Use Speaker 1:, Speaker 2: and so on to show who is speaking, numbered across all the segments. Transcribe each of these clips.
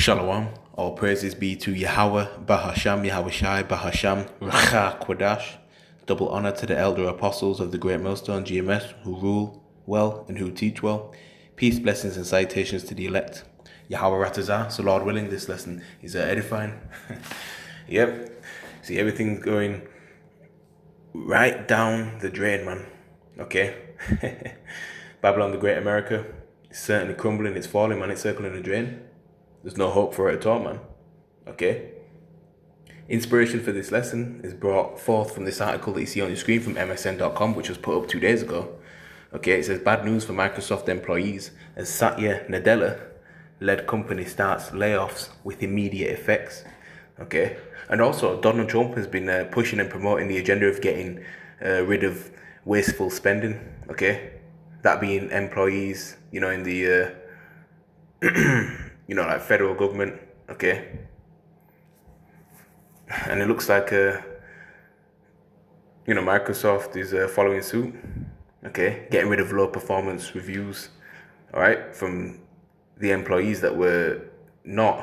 Speaker 1: Shalom. All praises be to Yahweh, Bahasham, Yahweh Shai, Bahasham, Racha Kwadash. Double honor to the elder apostles of the Great Millstone, GMS, who rule well and who teach well. Peace, blessings, and salutations to the elect. Yahweh Ratazah. So Lord willing, this lesson is edifying. Yep. See, everything's going right down the drain, man. Okay? Babylon the Great America is certainly crumbling, it's falling, man. It's circling the drain. There's no hope for it at all, man. Okay? Inspiration for this lesson is brought forth from this article that you see on your screen from MSN.com, which was put up 2 days ago. Okay, it says, bad news for Microsoft employees as Satya Nadella-led company starts layoffs with immediate effects. Okay? And also, Donald Trump has been pushing and promoting the agenda of getting rid of wasteful spending. Okay? That being employees, in the, like federal government. Okay? And it looks like, Microsoft is following suit. Okay? Getting rid of low performance reviews, all right, from the employees that were not,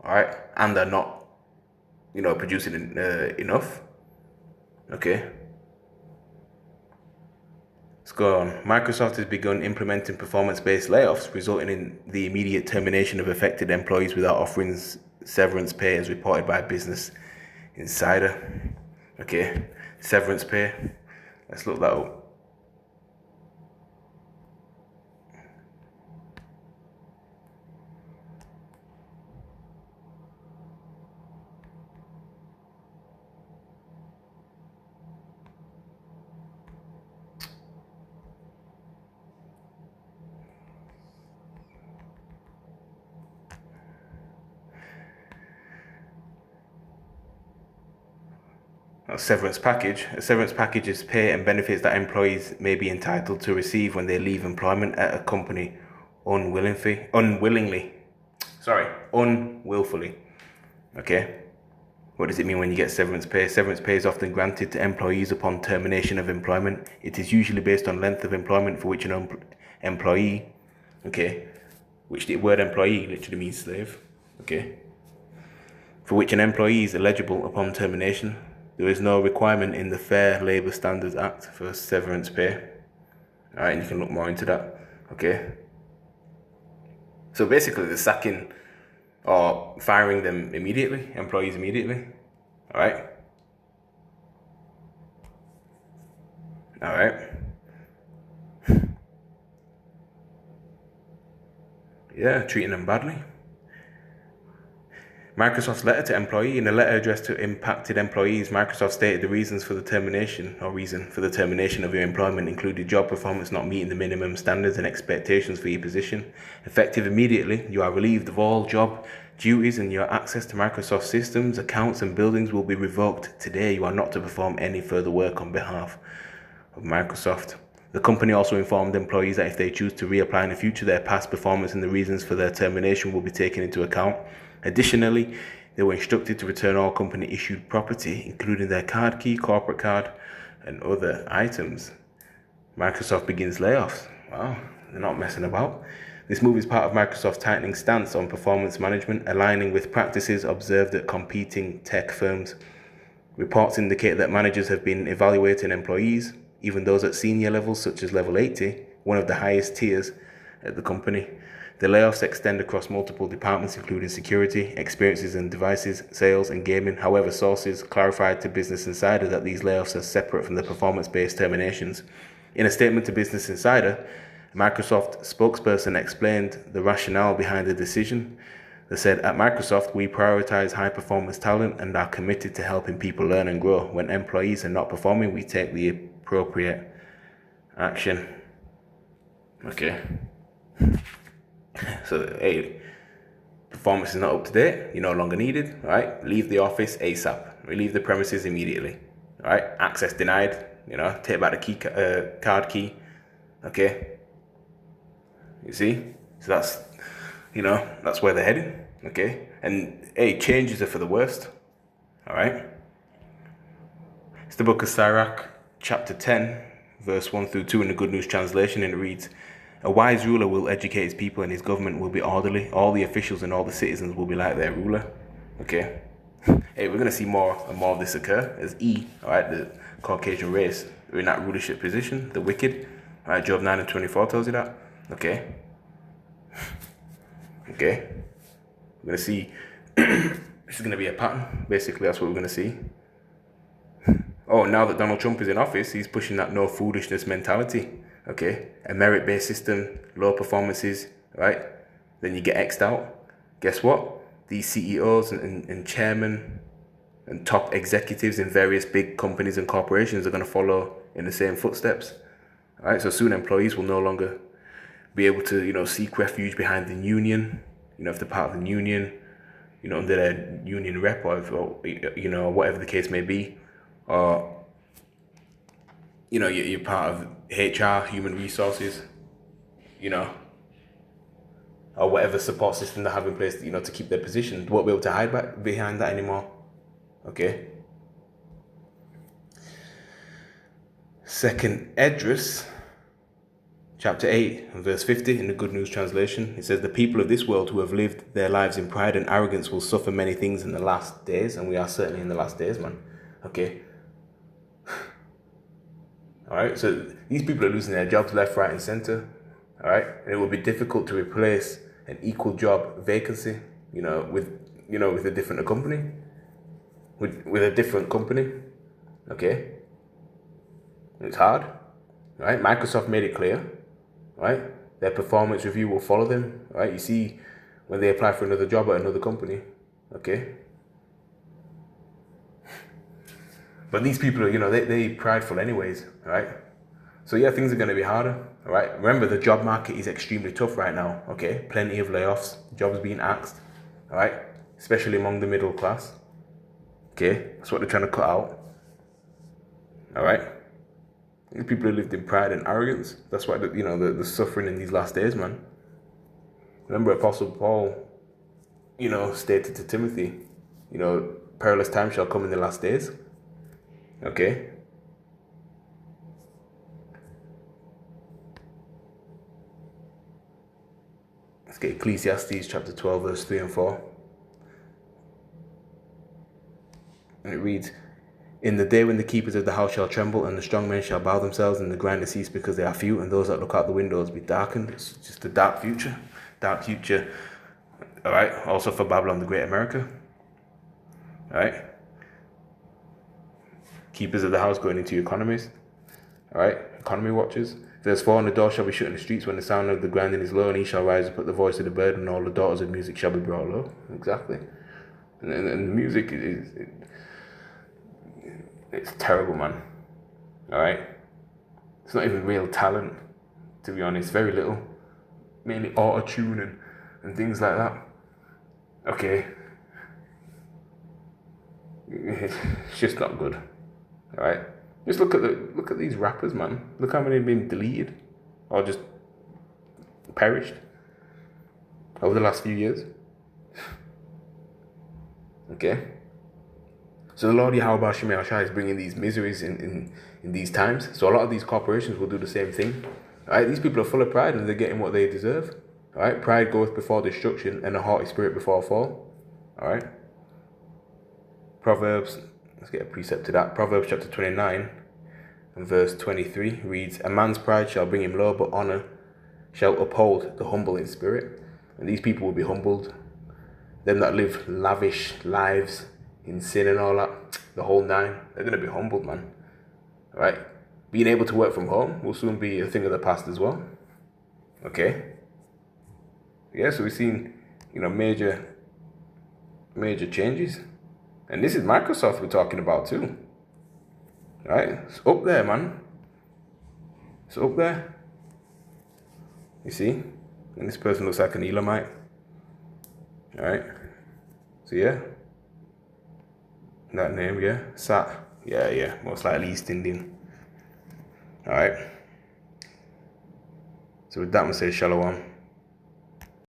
Speaker 1: all right, and are not, producing enough. Okay? Let's go on. Microsoft has begun implementing performance-based layoffs, resulting in the immediate termination of affected employees without offering severance pay, as reported by Business Insider. Okay, severance pay. Let's look that up. A severance package. A severance package is pay and benefits that employees may be entitled to receive when they leave employment at a company unwillingly. Okay. What does it mean when you get severance pay? Severance pay is often granted to employees upon termination of employment. It is usually based on length of employment for which an employee, okay, which the word employee literally means slave, okay, for which an employee is eligible upon termination. There is no requirement in the Fair Labor Standards Act for severance pay. All right, and you can look more into that. Okay. So basically, they're sacking or firing them immediately, employees immediately. All right. All right. Yeah, treating them badly. Microsoft's letter to employee. In a letter addressed to impacted employees, Microsoft stated the reason for the termination of your employment included job performance not meeting the minimum standards and expectations for your position. Effective immediately, you are relieved of all job duties and your access to Microsoft systems, accounts, and buildings will be revoked. Today, you are not to perform any further work on behalf of Microsoft. The company also informed employees that if they choose to reapply in the future, their past performance and the reasons for their termination will be taken into account. Additionally, they were instructed to return all company-issued property, including their card key, corporate card, and other items. Microsoft begins layoffs. Wow, they're not messing about. This move is part of Microsoft's tightening stance on performance management, aligning with practices observed at competing tech firms. Reports indicate that managers have been evaluating employees, even those at senior levels such as level 80, one of the highest tiers at the company. The layoffs extend across multiple departments, including security, experiences and devices, sales, and gaming. However, sources clarified to Business Insider that these layoffs are separate from the performance-based terminations. In a statement to Business Insider, a Microsoft spokesperson explained the rationale behind the decision. They said, at Microsoft, we prioritize high-performance talent and are committed to helping people learn and grow. When employees are not performing, we take the appropriate action. Okay. So, hey, performance is not up to date, you're no longer needed, all right? Leave the office ASAP, relieve the premises immediately, all right? Access denied, take back the card key, okay? You see? So that's where they're heading, okay? And, hey, changes are for the worst, all right? It's the book of Sirach, chapter 10, verse 1 through 2 in the Good News Translation, and it reads, A wise ruler will educate his people and his government will be orderly. All the officials and all the citizens will be like their ruler. Okay. Hey, we're going to see more and more of this occur as E, all right, the Caucasian race, are in that rulership position, the wicked. All right, Job 9:24 tells you that. Okay. Okay. We're going to see, this is going to be a pattern. Basically, that's what we're going to see. Oh, now that Donald Trump is in office, he's pushing that no foolishness mentality. Okay. A merit-based system, low performances, right? Then you get X'd out. Guess what? These CEOs and chairmen and top executives in various big companies and corporations are going to follow in the same footsteps. All right, so soon employees will no longer be able to, seek refuge behind the union, if they're part of the union, under their union rep or whatever the case may be, or, you're part of HR, human resources, or whatever support system they have in place, to keep their position. They won't be able to hide back behind that anymore. Okay. Second Esdras, chapter 8, verse 50, in the Good News Translation, it says, "The people of this world who have lived their lives in pride and arrogance will suffer many things in the last days," and we are certainly in the last days, man. Okay. All right. So these people are losing their jobs left, right, and center. All right, and it will be difficult to replace an equal job vacancy, with a different company, with a different company. Okay, it's hard, right? Microsoft made it clear, right? Their performance review will follow them, right? You see, when they apply for another job at another company, okay. But these people are, they prideful anyways, right? So yeah, things are going to be harder, all right? Remember, the job market is extremely tough right now, okay? Plenty of layoffs, jobs being axed, all right? Especially among the middle class, okay? That's what they're trying to cut out, all right? These people who lived in pride and arrogance, that's why, the suffering in these last days, man. Remember, Apostle Paul, stated to Timothy, perilous times shall come in the last days, okay? Let's get Ecclesiastes chapter 12, verse 3 and 4. And it reads, "In the day when the keepers of the house shall tremble, and the strong men shall bow themselves, and the grinders cease because they are few, and those that look out the windows be darkened." It's just a dark future. Dark future, all right? Also for Babylon the Great America, all right? Keepers of the house going into economies, all right? Economy watchers. Verse 4, "And the door shall be shut in the streets when the sound of the grinding is low, and he shall rise up at the voice of the bird, and all the daughters of music shall be brought low." Exactly. And the music it's terrible, man. All right? It's not even real talent, to be honest. Very little. Mainly auto-tune and things like that. Okay. It's just not good. All right? Just look at these rappers, man. Look how many have been deleted or just perished over the last few years. Okay. So the Lord Yahweh Bashim Shai is bringing these miseries in these times. So a lot of these corporations will do the same thing. All right. These people are full of pride and they're getting what they deserve. All right. Pride goeth before destruction and a haughty spirit before a fall. All right. Proverbs. Let's get a precept to that. Proverbs chapter 29 and verse 23 reads, "A man's pride shall bring him low, but honor shall uphold the humble in spirit." And these people will be humbled. Them that live lavish lives in sin and all that, the whole nine, they're going to be humbled, man. All right? Being able to work from home will soon be a thing of the past as well. Okay? Yeah, so we've seen, major changes. And this is Microsoft we're talking about too. Right? It's up there, man. It's up there. You see? And this person looks like an Elamite. Alright? So yeah. That name, yeah. Sat. Yeah. Most likely East Indian. Alright. So with that, I'm going to say Shalom.